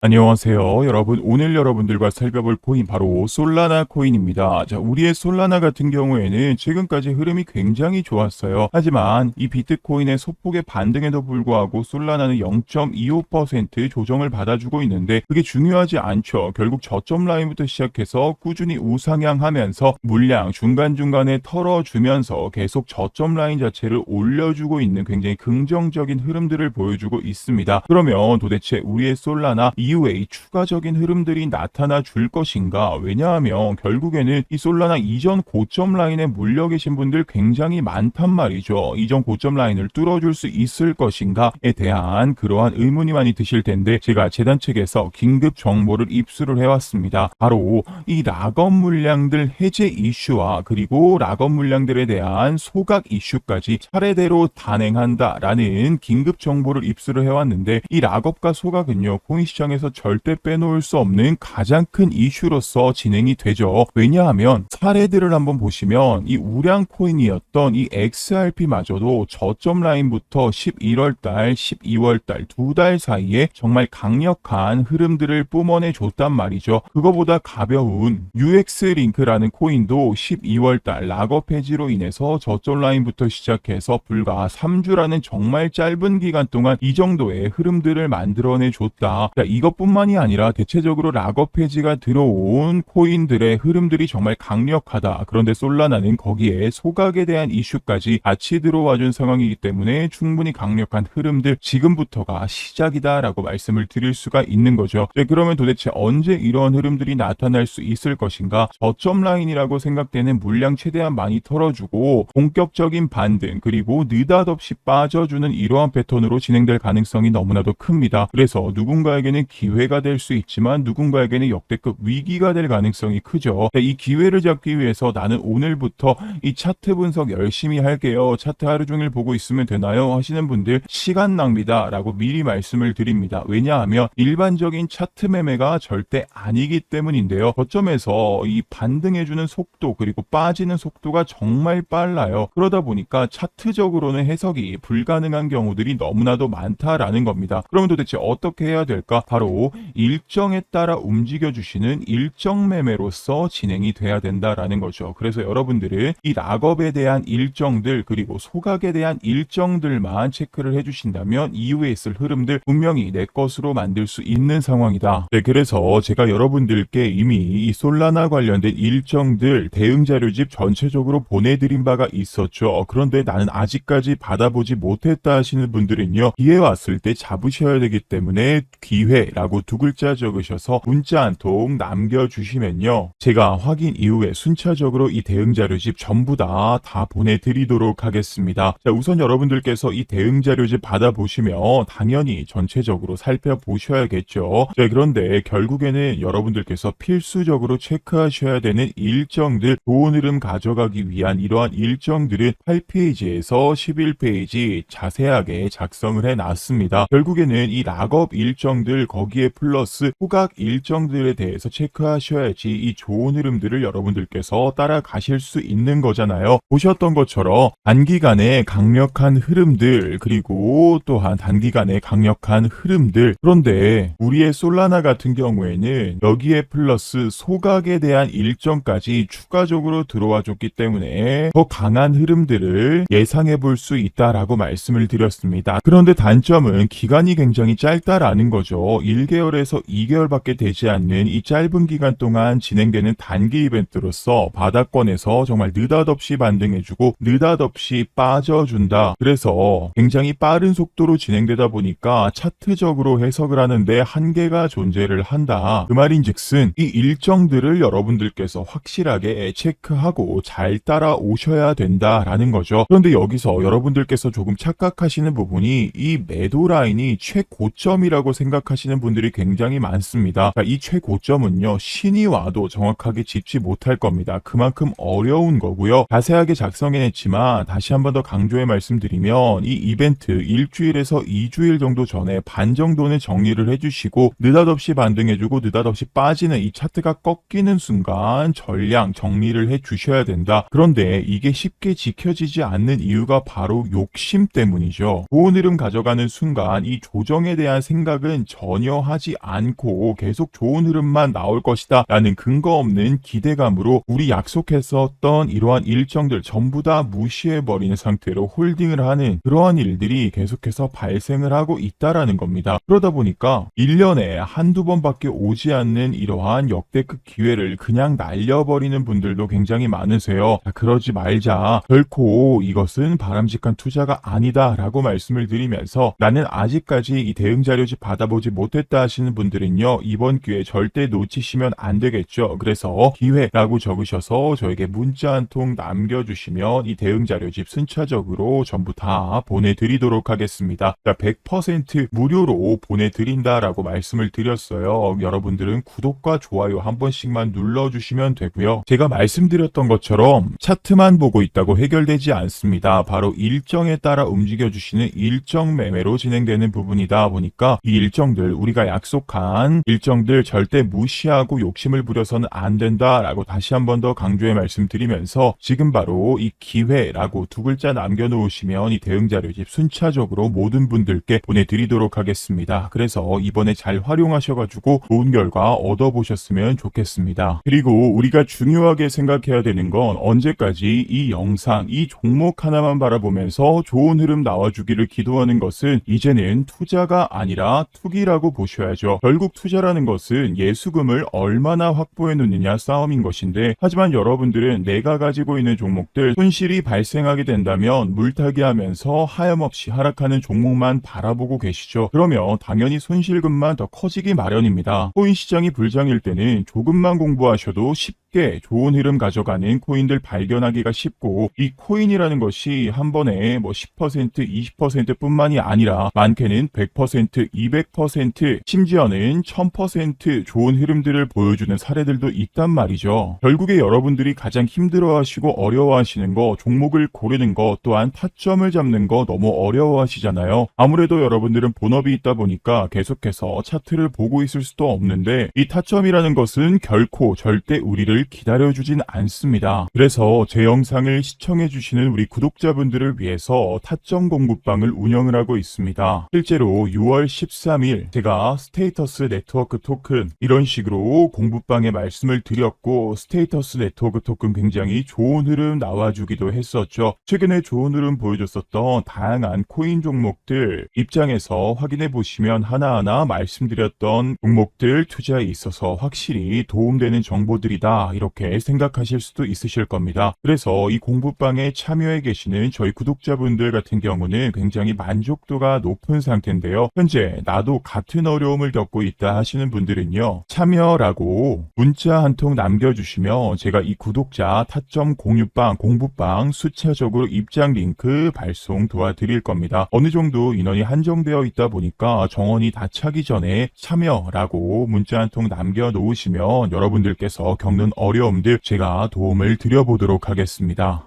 안녕하세요. 여러분, 오늘 여러분들과 살펴볼 코인 바로 솔라나 코인입니다. 자, 우리의 솔라나 같은 경우에는 지금까지 흐름이 굉장히 좋았어요. 하지만 이 비트코인의 소폭의 반등에도 불구하고 솔라나는 0.25% 조정을 받아주고 있는데 그게 중요하지 않죠. 결국 저점 라인부터 시작해서 꾸준히 우상향하면서 물량 중간중간에 털어주면서 계속 저점 라인 자체를 올려주고 있는 굉장히 긍정적인 흐름들을 보여주고 있습니다. 그러면 도대체 우리의 솔라나 이후에 추가적인 흐름들이 나타나 줄 것인가? 왜냐하면 결국에는 이 솔라나 이전 고점 라인에 물려 계신 분들 굉장히 많단 말이죠. 이전 고점 라인을 뚫어줄 수 있을 것인가에 대한 그러한 의문이 많이 드실 텐데 제가 재단 측에서 긴급 정보를 입수를 해왔습니다. 바로 이 락업 물량들 해제 이슈와 그리고 락업 물량들에 대한 소각 이슈까지 차례대로 단행한다라는 긴급 정보를 입수를 해왔는데 이 락업과 소각은요 코인 시장에서 절대 빼놓을 수 없는 가장 큰 이슈로서 진행이 되죠. 왜냐하면 사례들을 한번 보시면 이 우량 코인이었던 이 XRP마저도 저점 라인부터 11월달, 12월달 두 달 사이에 정말 강력한 흐름들을 뿜어내 줬단 말이죠. 그거보다 가벼운 UX링크라는 코인도 12월달 락업 해지로 인해서 저점 라인부터 시작해서 불과 3주라는 정말 짧은 기간 동안 이 정도의 흐름들을 만들어내 줬다. 이것뿐만이 아니라 대체적으로 락업 해지가 들어온 코인들의 흐름들이 정말 강력하다. 그런데 솔라나는 거기에 소각에 대한 이슈까지 같이 들어와준 상황이기 때문에 충분히 강력한 흐름들 지금부터가 시작이다라고 말씀을 드릴 수가 있는 거죠. 그러면 도대체 언제 이런 흐름들이 나타날 수 있을 것인가? 저점 라인이라고 생각되는 물량 최대한 많이 털어주고 본격적인 반등 그리고 느닷없이 빠져주는 이러한 패턴으로 진행될 가능성이 너무나도 큽니다. 그래서 누군가에게는 기회가 될 수 있지만 누군가에게는 역대급 위기가 될 가능성이 크죠. 이 기회를 잡기 위해서 나는 오늘부터 이 차트 분석 열심히 할게요. 차트 하루 종일 보고 있으면 되나요? 하시는 분들 시간 낭비다 라고 미리 말씀을 드립니다. 왜냐하면 일반적인 차트 매매가 절대 아니기 때문인데요. 거점에서 이 반등해주는 속도 그리고 빠지는 속도가 정말 빨라요. 그러다 보니까 차트적으로는 해석이 불가능한 경우들이 너무나도 많다라는 겁니다. 그러면 도대체 어떻게 해야 될까? 바로 일정에 따라 움직여주시는 일정 매매로서 진행이 돼야 된다라는 거죠. 그래서 여러분들은 이 락업에 대한 일정들 그리고 소각에 대한 일정들만 체크를 해주신다면 이후에 있을 흐름들 분명히 내 것으로 만들 수 있는 상황이다. 네, 그래서 제가 여러분들께 이미 이 솔라나 관련된 일정들 대응 자료집 전체적으로 보내드린 바가 있었죠. 그런데 나는 아직까지 받아보지 못했다 하시는 분들은요. 기회 왔을 때 잡으셔야 되기 때문에 기회라고 두 글자 적으셔서 문자 한 통 남겨주시면요. 제가 확인 이후에 순차적으로 이 대응 자료집 전부 다 보내드리도록 하겠습니다. 자, 우선 여러분들께서 이 대응 자료집 받아보시면 당연히 전체적으로 살펴보셔야겠죠. 자, 그런데 결국에는 여러분들께서 필수적으로 체크하셔야 되는 일정들, 좋은 흐름 가져가기 위한 이러한 일정들은 8페이지에서 11페이지 자세하게 작성을 해놨습니다. 결국에는 이 락업 일정들 거기에 플러스 후각 일정들에 대해서 체크하셔야지 이 좋은 흐름들을 여러분들께서 따라가실 수 있는 거잖아요. 보셨던 것처럼 단기간에 강력한 흐름들 그리고 또한 단기간에 강력한 흐름들 그런데 우리의 솔라나 같은 경우에는 여기에 플러스 소각에 대한 일정까지 추가적으로 들어와 줬기 때문에 더 강한 흐름들을 예상해 볼 수 있다라고 말씀을 드렸습니다. 그런데 단점은 기간이 굉장히 짧다라는 거죠. 1개월에서 2개월밖에 되지 않는 이 짧은 기간 동안 진행되는 단기 이벤트로서 바닥권에서 정말 느닷없이 반등해주고 느닷없이 빠져준다. 그래서 굉장히 빠른 속도로 진행되다 보니까 차트적으로 해석을 하는데 한계가 존재를 한다. 그 말인즉슨 이 일정들을 여러분들께서 확실하게 체크하고 잘 따라오셔야 된다라는 거죠. 그런데 여기서 여러분들께서 조금 착각하시는 부분이 이 매도 라인이 최고점이라고 생각하시는 분들이 굉장히 많습니다. 이 최고점은요 신이 와도 정확하게 짚지 못할 겁니다. 그만큼 어려운 거고요. 자세하게 작성해냈지만 다시 한 번 더 강조해 말씀드리면 이 이벤트 일주일에서 2주일 정도 전에 반 정도는 정리를 해주시고 느닷없이 반등해주고 느닷없이 빠지는 이 차트가 꺾이는 순간 전량 정리를 해주셔야 된다. 그런데 이게 쉽게 지켜지지 않는 이유가 바로 욕심 때문이죠. 좋은 흐름 가져가는 순간 이 조정에 대한 생각은 전혀 염려하지 않고 계속 좋은 흐름만 나올 것이다 라는 근거 없는 기대감으로 우리 약속했었던 이러한 일정들 전부 다 무시해버리는 상태로 홀딩을 하는 그러한 일들이 계속해서 발생을 하고 있다라는 겁니다. 그러다 보니까 1년에 한두 번밖에 오지 않는 이러한 역대급 기회를 그냥 날려버리는 분들도 굉장히 많으세요. 자, 그러지 말자. 결코 이것은 바람직한 투자가 아니다 라고 말씀을 드리면서 나는 아직까지 이 대응 자료집 받아보지 못했다 하시는 분들은요, 이번 기회 절대 놓치시면 안 되겠죠. 그래서 기회라고 적으셔서 저에게 문자 한 통 남겨주시면 이 대응 자료집 순차적으로 전부 다 보내드리도록 하겠습니다. 100% 무료로 보내드린다라고 말씀을 드렸어요. 여러분들은 구독과 좋아요 한 번씩만 눌러주시면 되고요. 제가 말씀드렸던 것처럼 차트만 보고 있다고 해결되지 않습니다. 바로 일정에 따라 움직여주시는 일정 매매로 진행되는 부분이다 보니까 이 일정들, 우리가 약속한 일정들 절대 무시하고 욕심을 부려서는 안 된다라고 다시 한 번 더 강조해 말씀드리면서 지금 바로 이 기회라고 두 글자 남겨놓으시면 이 대응 자료집 순차적으로 모든 분들께 보내드리도록 하겠습니다. 그래서 이번에 잘 활용하셔가지고 좋은 결과 얻어보셨으면 좋겠습니다. 그리고 우리가 중요하게 생각해야 되는 건 언제까지 이 영상, 이 종목 하나만 바라보면서 좋은 흐름 나와주기를 기도하는 것은 이제는 투자가 아니라 투기라고 보셔야죠. 결국 투자라는 것은 예수금을 얼마나 확보해 놓느냐 싸움인 것인데, 하지만 여러분들은 내가 가지고 있는 종목들 손실이 발생하게 된다면 물타기 하면서 하염없이 하락하는 종목만 바라보고 계시죠. 그러면 당연히 손실금만 더 커지기 마련입니다. 코인 시장이 불장일 때는 조금만 공부하셔도 쉽게 좋은 흐름 가져가는 코인들 발견하기가 쉽고, 이 코인이라는 것이 한 번에 10%, 20% 뿐만이 아니라 많게는 100%, 200%, 심지어는 1000% 좋은 흐름들을 보여주는 사례들도 있단 말이죠. 결국에 여러분들이 가장 힘들어하시고 어려워하시는 거, 종목을 고르는 거, 또한 타점을 잡는 거 너무 어려워하시잖아요. 아무래도 여러분들은 본업이 있다 보니까 계속해서 차트를 보고 있을 수도 없는데, 이 타점이라는 것은 결코 절대 우리를 기다려주진 않습니다. 그래서 제 영상을 시청해주시는 우리 구독자분들을 위해서 타점 공부방을 운영을 하고 있습니다. 실제로 6월 13일 제가 스테이터스 네트워크 토큰 이런 식으로 공부방에 말씀을 드렸고, 스테이터스 네트워크 토큰 굉장히 좋은 흐름 나와주기도 했었죠. 최근에 좋은 흐름 보여줬었던 다양한 코인 종목들 입장에서 확인해 보시면 하나하나 말씀드렸던 종목들 투자에 있어서 확실히 도움되는 정보들이다, 이렇게 생각하실 수도 있으실 겁니다. 그래서 이 공부방에 참여해 계시는 저희 구독자분들 같은 경우는 굉장히 만족도가 높은 상태인데요. 현재 나도 같은 어려움을 겪고 있다 하시는 분들은요, 참여라고 문자 한 통 남겨주시면 제가 이 구독자 타점 공유방, 공부방 수차적으로 입장 링크 발송 도와드릴 겁니다. 어느 정도 인원이 한정되어 있다 보니까 정원이 다 차기 전에 참여라고 문자 한 통 남겨놓으시면 여러분들께서 겪는 어려움들 제가 도움을 드려보도록 하겠습니다.